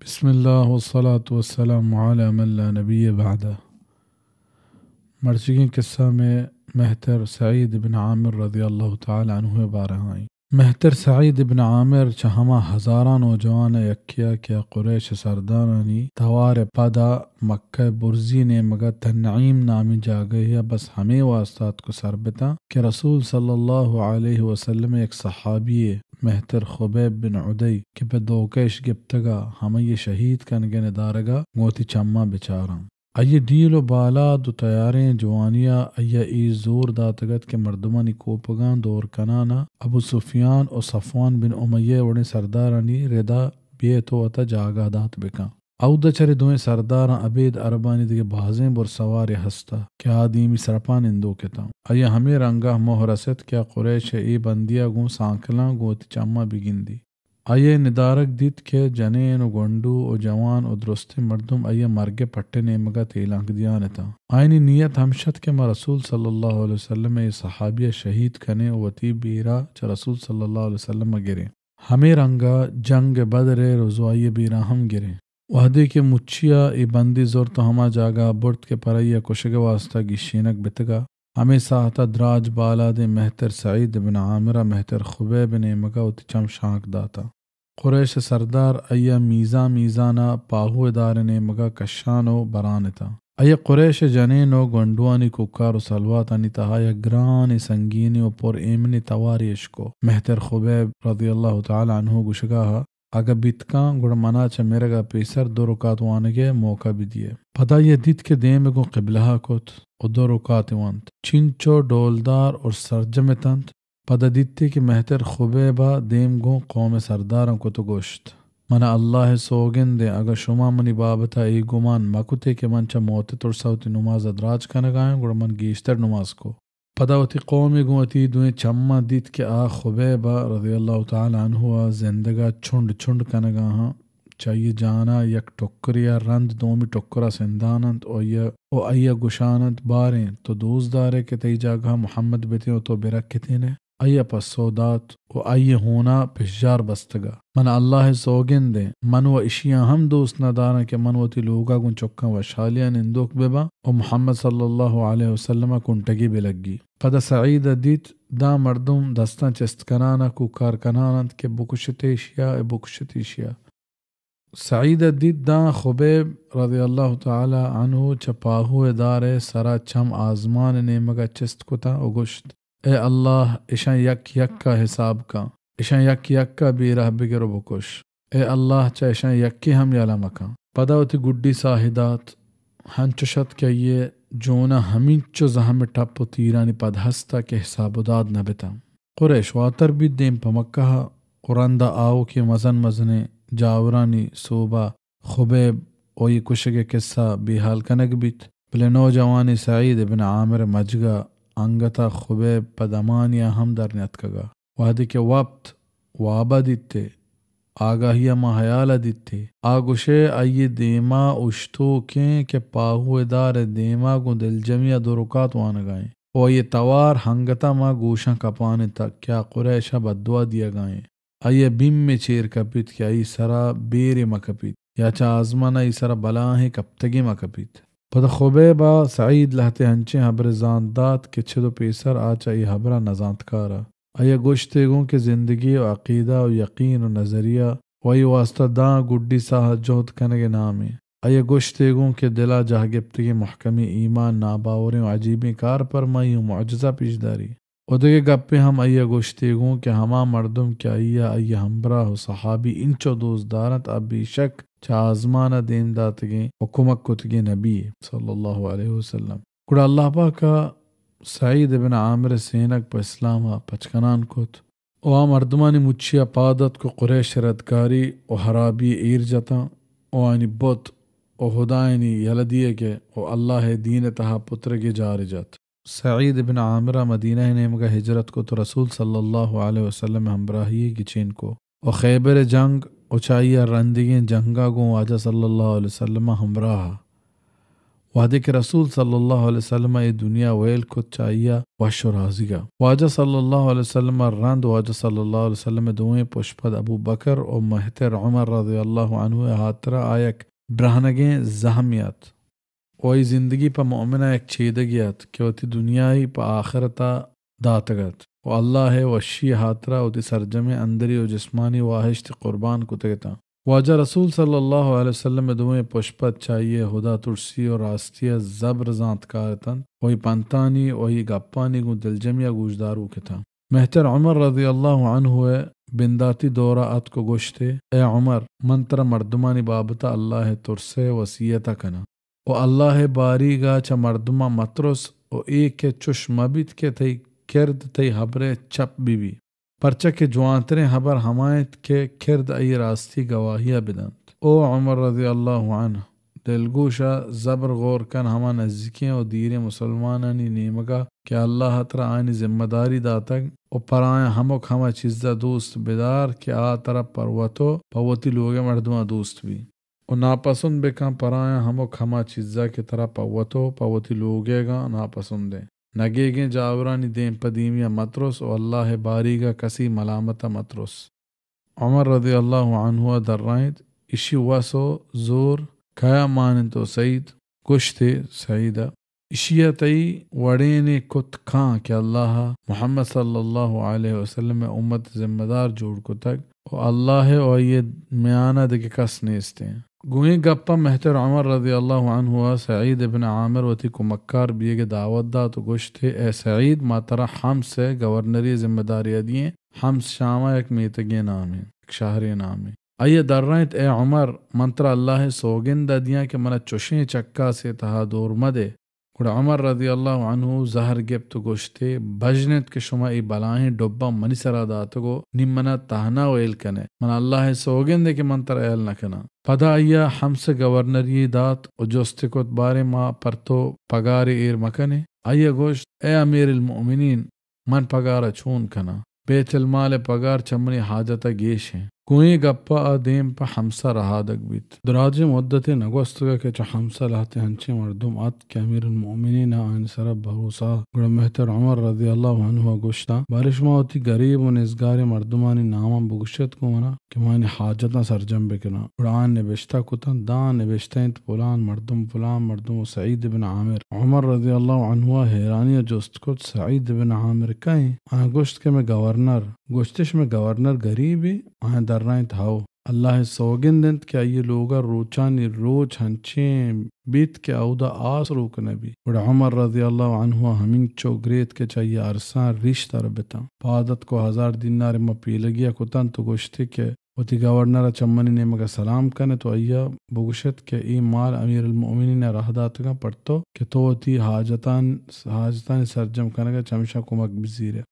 بسم اللہ والصلاة والسلام علی من لا نبی بعدہ۔ مرچگی قصہ میں مہتر سعید بن عامر رضی اللہ تعالی عنہ بارہ آئیں۔ مہتر سعید بن عامر چہما ہزارہ نوجوان یکیا کیا قریش سردارانی توار پدا مکہ برزی نے مگا تنعیم نامی جاگہ بس ہمیں واسطات کو سربتا کہ رسول صلی اللہ علیہ وسلم ایک صحابی مہتر خبیب بن عدی کہ پہ دوکیش گپتگا ہمیں یہ شہید کنگے ندارگا موتی چمہ بچاراں ائیے ڈیل و بالا دو تیاریں جوانیا ائیے ای زور داتگت کے مردمانی کوپگان دور کنانا ابو سفیان و صفوان بن امیہ وڑے سردارانی ردا بیتو اتا جاگہ دات بکا او دچرے دوئیں سرداراں عبید عربانی دیگے بازیں بر سواری ہستا کیا آدیمی سرپان اندو کتا ائیے ہمیں رنگا محرست کیا قریش ای بندیا گوں سانکلاں گوتی چمہ بگندی ائیے ندارک دیت کے جنین و گنڈو و جوان و درست مردم ائیے مرگے پٹے نیمگا تیلانک دیانتا آئینی نیت ہمشت کے ما رسول صلی اللہ علیہ وسلم ای صحابیہ شہید کنے و وطی بیرا چا رسول صلی اللہ علیہ وسلم گرے ہمیں رنگا جنگ بدر روزو ائیے بیرا ہم گرے وحدی کے مچیا ای بندی زور تو ہما جاگا برد کے پرائیہ کشگ واسطہ گشینک بتگا ہمیں ساہتا دراج بالا دے مہتر سعید بن عامرہ مہتر خبیب نے مگا اتی چم شانک داتا قریش سردار ایا میزانا پاہو دار نے مگا کشانو برانتا ایا قریش جنینو گنڈوانی ککار و سلواتانی تہایا گران سنگینی و پر ایمنی تواریش کو مہتر خبیب رضی اللہ تعالی عنہ گشگاہا اگا بیتکان گڑ منا چا میرگا پیسر دو رکات وانگے موقع بھی دیے پدا یہ دیت کے دیم گو قبلہ کت و دو رکات وانت چنچو ڈولدار اور سرجمتنت پدا دیتی کہ مہتر خبیبہ دیم گو قوم سردارن کو تو گوشت منا اللہ سوگن دے اگر شما منی بابتا ای گمان مکتے کہ من چا موت ترساوتی نماز ادراج کنگائیں گوڑ من گیشتر نماز کو پدا وتی قومی گوتی دوئیں چمہ دیت کہ آ خبیبہ رضی اللہ تعالی عنہ زندگا چھنڈ کنگا ہاں چاہیے جانا یک ٹکریا رند دومی ٹکرا سندانند او ایا گشانند باریں تو دوز دارے کہ تی جاگہ محمد بیتے تو برکتے نے ایا پس سودات و ایا ہونا پشجار بستگا من اللہ سوگن دے من و اشیاں ہم دوست نہ دارا کہ من و تی لوگا گن چکا و شالیاں اندوک ببا و محمد صلی اللہ علیہ وسلم کنٹگی بلگی پدا سعید دیت دا مردم دستان چست کنانا کو کار کنانند کہ بکشتیشیا سعید دیت دا خبیب رضی اللہ تعالی عنہ چپاہو دارے سرا چم آزمان نے مگا چست کتا و گشت اے اللہ اشان یک کا حساب کا اشان یک کا بیرہ بگر بکش اے اللہ چا اشان یکی ہم یالا مکا پدا ہوتی گڈی ساہدات ہنچشت کیا یہ جونا ہمین چو زہم ٹپ و تیرانی پد ہستا کے حساب داد نہ بتا قریش واتر بھی دیم پا مکہ قرندہ آو کی مزنے جاورانی صوبہ خبیب اوی کشگ قصہ بھی حال کنگ بیت بلے نوجوانی سعید بن عامر مجگا انگتا خبیب پدمانیا ہم در نیتکگا وحدی کے وقت وابا دیتے آگاہیا ما حیالا دیتے آگوشے آئی دیما اشتو کیں کہ پاہوے دار دیما گو دل جمعی دو رکات وانگائیں او یہ توار ہنگتا ما گوشاں کپانے تک کیا قریشہ بدعا دیا گائیں آئی بیم میں چیر کپیت کیا ای سرا بیر مکپیت یا چا آزمانا ای سرا بلاہیں کپتگی مکپیت پدا خبیبہ سعید لہتے ہنچیں حبر زاندات کہ چھدو پیسر آچا ای حبرہ نزانت کارا آیا گوشتے گوں کہ زندگی و عقیدہ و یقین و نظریہ وی واسطہ داں گڈی ساہ جہد کنگ نامی آیا گوشتے گوں کہ دلا جہ گپتگی محکمی ایمان ناباوریں و عجیبیں کار پر مائی و معجزہ پیش داری او دگے گپے ہم آیا گوشتے گوں کہ ہما مردم کیا آیا ہمبراہ و صحابی انچو دوست دارت اب بی شک چا آزمانہ دیم داتگیں حکومت کتگیں نبی صلی اللہ علیہ وسلم گڑا اللہ پاکا سعید بن عامر سینک پا اسلامہ پچکنان کت او مردمانی مچیا پادت کو قریش ردکاری و حرابی ایر جتا او آنی بت او خدایانی یلدیے کے او اللہ دین تہا پترگی جار جت سعید بن عامرہ مدینہ نیمگا ہجرت کو تو رسول صلی اللہ علیہ وسلم ہمراہی کی چین کو او خیبر جنگ او چاہیے رندگیں جنگا گو آجا صلی اللہ علیہ وسلم ہمراہ وحدی کے رسول صلی اللہ علیہ وسلم ای دنیا ویل کو چاہیا وش و رازیگا واجہ صلی اللہ علیہ وسلم رند واجہ صلی اللہ علیہ وسلم دوئیں پشپد ابو بکر و مہتر عمر رضی اللہ عنہ ہاترہ آیک برہنگیں زہمیت وہی زندگی پا مومنہ ایک چیدگیت کہ ہوتی دنیای پا آخرتا داتگت و اللہ وشی ہاترہ ہوتی سرجم اندری و جسمانی واحشت قربان کتگتا واجہ رسول صلی اللہ علیہ وسلم دوئیں پشپت چاہیے خدا ترسی اور راستی زبر زانت کارتن وہی پنتانی وہی گپانی گو دلجمیہ گوشدارو کتا مہتر عمر رضی اللہ عنہ بنداتی دورہ ات کو گوشتے اے عمر منتر مردمانی بابتا اللہ ترسے وسیعتا کنا و اللہ باری گا چا مردمہ مترس و ایک کے چش مبیت کے تئی کرد تئی حبر چپ بی پرچہ کے جوانتریں حبر حمایت کے کرد ای راستی گواہیہ بدند او عمر رضی اللہ عنہ دلگوشا زبر غور کن ہما نزدیکیں و دیر مسلمانانی نیمگا کہ اللہ ترہ آئینی ذمہ داری داتگ و پرائیں ہمک ہما چیزہ دوست بدار کہ آ طرح پروتو پوتی لوگے مردمہ دوست بھی و ناپسند بکن پرائیں ہمک ہما چیزہ کی طرح پوتو پوتی لوگے گا ناپسندیں نگے گیں جاورانی دین پدیمیہ مترس و اللہ باری گا کسی ملامت مترس عمر رضی اللہ عنہ درائد اشی واسو زور کھایا مانن سعید کشتے سعیدہ اشیہ تئی وڑین کت کھاں کہ اللہ محمد صلی اللہ علیہ وسلم امت ذمہ دار جوڑ کو تک و اللہ و یہ میانہ دے کس نیستے ہیں گوئیں گپا مہتر عمر رضی اللہ عنہ سعید ابن عامر وتی کو مکار بیے کے دعوت دا تو گوشتے اے سعید ما ترہ حمس سے گورنری ذمہ داری دیئے حمس شامہ ایک میتگی نام ہے ایک شہری نام ہے آئیے در رہت اے عمر منتر اللہ سوگندہ دیاں کہ منہ چوشیں چکا سے تہا دور مدے گوڑا عمر رضی اللہ عنہ زہر گپ تو گوشتے بجنت کے شما ای بلائیں ڈبا منی سرا داتگو نیم منہ تہنا ویل کنے من اللہ سوگندے کے منتر ایل نکنا پدا آئیا ہم سے گورنری دات و جوستے کت بارے ما پرتو پگار ایر مکنے آئیا گوشت اے امیر المؤمنین من پگارا چون کنا بیت المال پگار چمنی حاجتا گیش ہیں کوئی گپا آدیم پا حمسہ رہا دک بیت دراج مدت نگوستگا کہ چا حمسہ لہتے ہنچے مردم آت کہ امیر المؤمنین آئین سرب بھروسا گڑا مہتر عمر رضی اللہ عنہ گوشتا بارش ما ہوتی غریب و نزگار مردمانی ناما بگشت کو منا کہ مانی حاجتا سرجم بکنا گڑا آن نبشتا کتن دان نبشتا انت پلان مردم و سعید بن عامر عمر رضی اللہ عنہ حیرانی جوست کت سعید بن عامر کہیں آن گوشت کے میں گورنر گوشتش میں گورنر غریبی آن در رائن تھاو اللہ سوگندند کہ یہ لوگا روچانی روچ ہنچیں بیت کے اودا آس روک نبی بڑا عمر رضی اللہ عنہ ہمیں چوگریت کے چاہیے عرصان ریشتہ ربتا پادت کو 1000 دینار ما پیلگیا کتن تو گوشتے کہ وتی گورنر چمنی نے مگا سلام کنے تو ایا بگشت کہ ای مال امیر المؤمنین رہ داتگا پڑتو کہ تو وتی حاجتان سرجم کنگا چمشا کمک بزیرے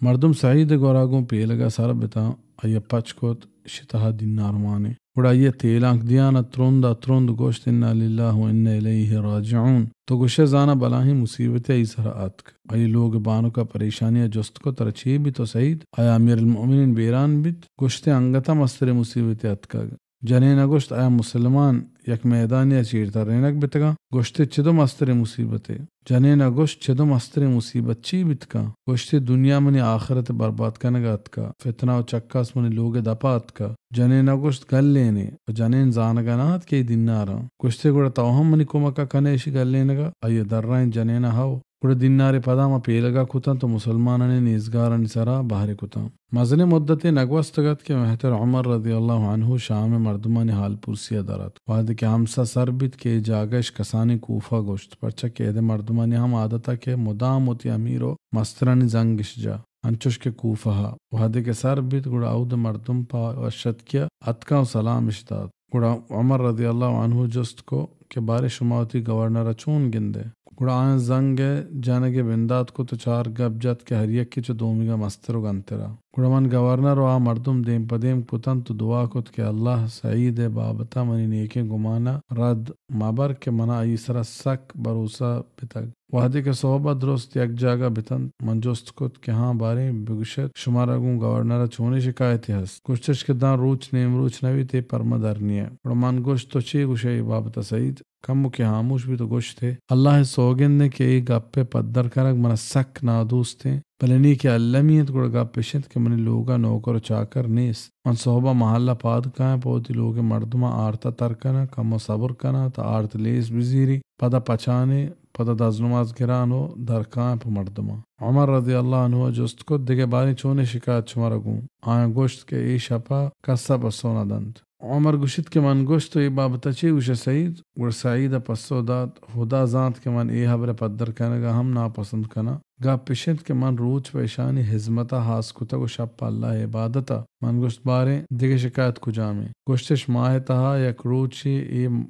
مردم سعید گوراگوں پیلگا سر بتا ایا پچ کوت شتہ دینار مانے بڑا یہ تیلانک دیانا ترند گوشت انا للہ و انا الیہ راجعون تو گوشے زانا بلاہی مصیبت ای سر آتک ای لوگ بانو کا پریشانی جست کو ترچی بھی تو سعید آیا امیر المؤمنین بیران بیت گوشتے انگتا مستر مصیبت اتکا جنین گوشت آیا مسلمان یک میدانی چیرتا رینک بتگا گوشتے چدو مستر مصیبت جنین گوشت چدو مستر مصیبت چی بتکا گوشتے دنیا منی آخرت برباد کنگا اتکا فتنہ و چکاس منی لوگ دپا اتکا جنین گوشت گل لینے و جنین زانگا نات کی دینارا گوشتے گوڑا توہم منی کمکا کنیشی گل لینگا آئیے در رائن جنین ہاو گوڑا دینار پدا ما پیلگا کتن تو مسلمانانی نیزگارانی سرا باہر کتن مزن مدت نگوستگت کے مہتر عمر رضی اللہ عنہ شام مردمانی حال پرسیہ دارت وعد کہ ہمسا سر بیت کے جاگش کسانی کوفہ گوشت پرچہ کہ اید مردمانی ہم عادتا کہ مدام ہوتی امیرو مسترانی زنگش جا انچوش کے کوفہ وعد کے سر بیت گوڑا اود مردم پا وشت کیا اتکا و سلام اشتاد گوڑا عمر رضی اللہ عنہ جست کو کہ بارے شما ہوتی گورنر چون گندے گوڑا آن زنگ جانگے بندات کو تو 4 گب جات کے ہر یک کی چو دومی گا مستر و گنترا گڑمن گورنر و آ مردم دیم پدیم کتن تو دعا کت کہ اللہ سعید بابتا منی نیکیں گمانا رد مبر کہ منا ای سرا سک بروسا بتگ وحدی کے صحبت درست یک جاگہ بتن من جست کت کہ ہاں باریں بگشت شمارا گون گورنر چونی شکایتی ہست گشتش کہ دان روچ نیم روچ نوی تے پرما درنی ہے گڑمن گوشت تو چی گوشے بابتا سعید کم کے خاموش بھی تو گوشت تھے اللہ سوگن نے کہ ای گپے پدر کرک من سک نادوست تھے بلنی کہ علمیت گڑ گپ شت کہ من لوگا نوکر چاکر نیست من صحبہ محلہ پاد کائیں پوتی لوگ مردمہ آرتا ترکنا کم و صبر کنا تا آرت لیس بزیری پدا پچانے پدا دز نماز گرانو در کائیں پا مردمہ عمر رضی اللہ عنہ جست کو دیگے باری چونے شکایت شمارا گوں آیا گوشت کے ای شپا کسا پسونا دند عمر گوشت کہ من گوشت تو ای بابتا چی گوش سعید گر سعید پسو داد خدا ذات کہ من ای حبر پدر کنگا ہم ناپسند کنا گا پشت کہ من روچ پیشانی حزمتا حاس کتا گو شپ اللہ عبادتا من گوشت بارے دیگه شکایت کجا میں گوشتش ماہ تہا یک روچی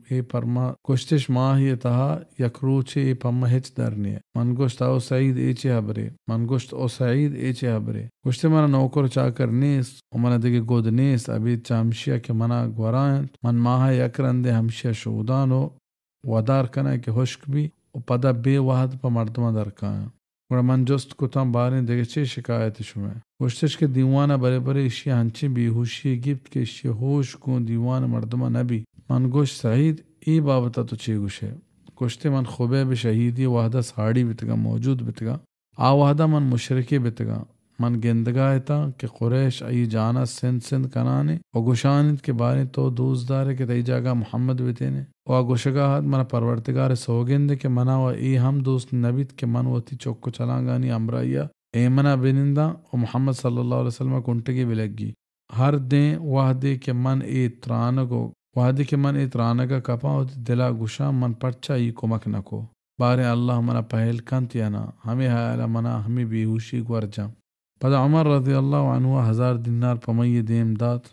ای پرما گوشتش ماہی تہا یک روچی ای پرما ہچ درنی ہے من گوشت او سعید ایچے حبرے من گوشت او سعید ایچے حبرے گوشت منا نوکر چاکر نیست و منا دیگه گود نیست ابھی چامشیا کہ منا گورائن من ماہ یک رندے ہمشیا شودانو ودار کنا کہ خشک بھی و پدا بے وحد پا مردمہ درکائیں گوڑا من جست کتاں باریں دیگه چی شکایت شمیں گوشتش کہ دیوانہ برے برے اشی ہنچی بیہوشی گفت کہ اشی ہوش کون دیوان مردمہ نبی من گوشت سعید ای بابتا تو چی گوشے گوشتے من خبیب شہیدی وحدہ ساڑی بتگا موجود بتگا آ وحدہ من مشرکی بتگا من گندگاہ تا کہ قریش ای جانا سند کنانے و گوشانت کے بارے تو دوست دارے کہ تی جاگا محمد بتینے و گوشگاہت من پرورتگار سوگند کہ منا و ای ہم دوست نبیت کہ من وتی چوکو چلانگانی امرائیہ ایمنا بنندہ و محمد صلی اللہ علیہ وسلم کنٹگی بلگی ہر دیں وحدی کہ من ای ترانگو وحدی کہ من ای ترانگا کپا و دلا گوشا من پرچا ای کمک نکو بارے اللہ منا پہل کنت یا نا ہمیں حیالا منا ہمیں بیہوشی گور جام پدا عمر رضی اللہ عنہ 1000 دینار پمی دیم داد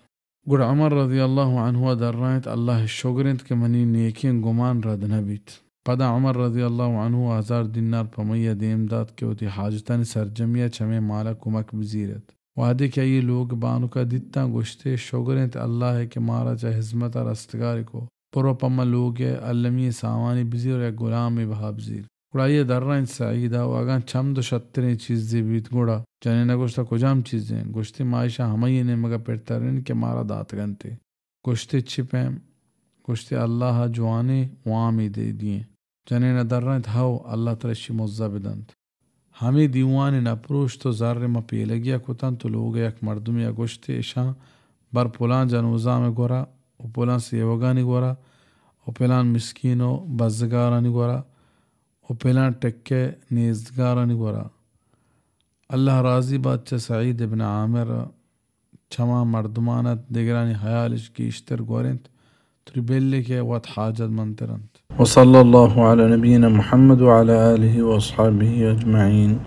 گڑ عمر رضی اللہ عنہ در رائت اللہ شگرنت کہ منی نیکین گمان رد نبیت پدا عمر رضی اللہ عنہ 1000 دینار پمی دیم داد کہ وہ تی حاجتانی سرجمیہ چمیں مالا کمک بزیرت وعدے کہ یہ لوگ بانو کا دیتا گوشتے شگرنت اللہ ہے کہ مارا چاہ حزمت رستگاری کو پرو پما لوگ علمی ساوانی بزیر اور ایک غلام بہا بزیر گوڑا یہ در رائن سعیدہ و اگان چم دو شترین چیزیں بیت گوڑا جانے نہ گوشتا کجام چیزیں گوشتی معاشہ ہمیں نے مگا پیرترین کہ مارا دات گنتے گوشتی چھپیم گوشتی اللہ جوانے وامی دے دیئے جانے نہ در رائن ہاو اللہ ترشی موزہ بدند ہمیں دیوانی نپروش تو ذر ما پیلگیا کتن تو لوگ یک مردمی گوشتی اشان بر پلان جنوزا میں گورا و پلان سیوگانی گورا و پلان مسکینو بزگارانی گورا و پلان ٹکے نیزگارانی گورا اللہ راضی بادشاہ سعید ابن عامر چما مردمانت دیگرانی حیالش کی اشتر گورنت تری بیلے کے وقت حاجت منترنت وصلی اللہ علی نبینا محمد وعلى آلہ واصحابہ اجمعین.